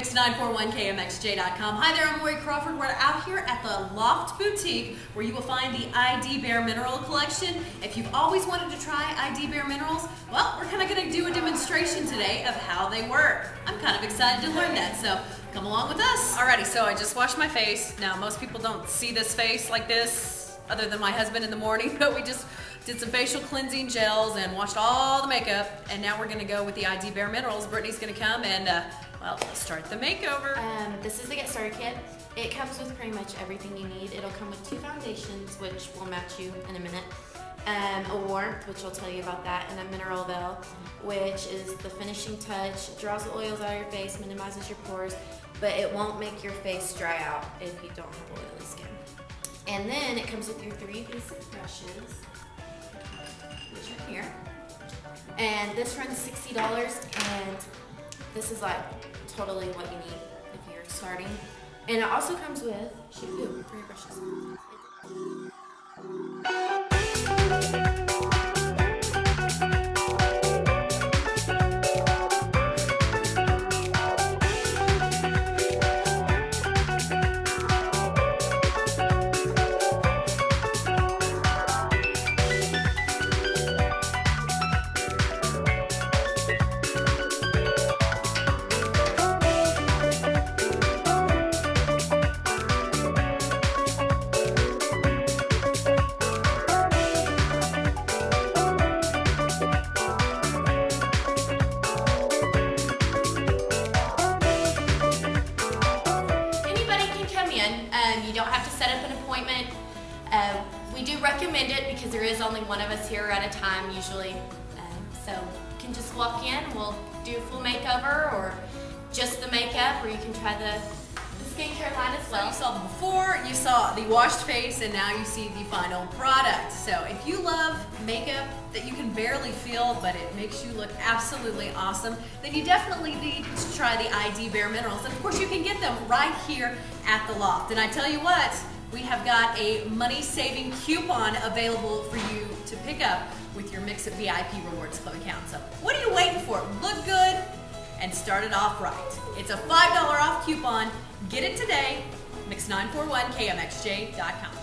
Mix941KMXJ.com. Hi there, I'm Lori Crawford. We're out here at the Loft Boutique where you will find the ID Bare Mineral Collection. If you've always wanted to try ID Bare Minerals, well, we're kind of going to do a demonstration today of how they work. I'm kind of excited to learn that, so come along with us. Alrighty, so I just washed my face. Now, most people don't see this face like this, other than my husband in the morning, but we just did some facial cleansing gels and washed all the makeup, and now we're going to go with the ID Bare Minerals. Brittany's going to come and, well, start the makeover. This is the Get Started Kit. It comes with pretty much everything you need. It'll come with 2 foundations, which will match you in a minute, a warmth, which I'll tell you about that, and a mineral veil, which is the finishing touch. It draws the oils out of your face, minimizes your pores, but it won't make your face dry out if you don't have oily skin. And then it comes with your 3 basic brushes, which are here. And this runs $60, and this is like totally what you need if you're starting. And it also comes with shampoo for your brushes. You don't have to set up an appointment. We do recommend it because there is only one of us here at a time usually. So you can just walk in, we'll do a full makeover or just the makeup, or you can try the skincare line as well. So you saw the before, you saw the washed face, and now you see the final product. So if you love makeup that you can barely feel, but it makes you look absolutely awesome, then you definitely need to try the ID Bare Minerals. And of course you can get them right here at the Loft. And I tell you what, we have got a money-saving coupon available for you to pick up with your Mix It VIP Rewards Club account. So what are you waiting for? Look good and start it off right. It's a $5 off coupon. Get it today, Mix941KMXJ.com.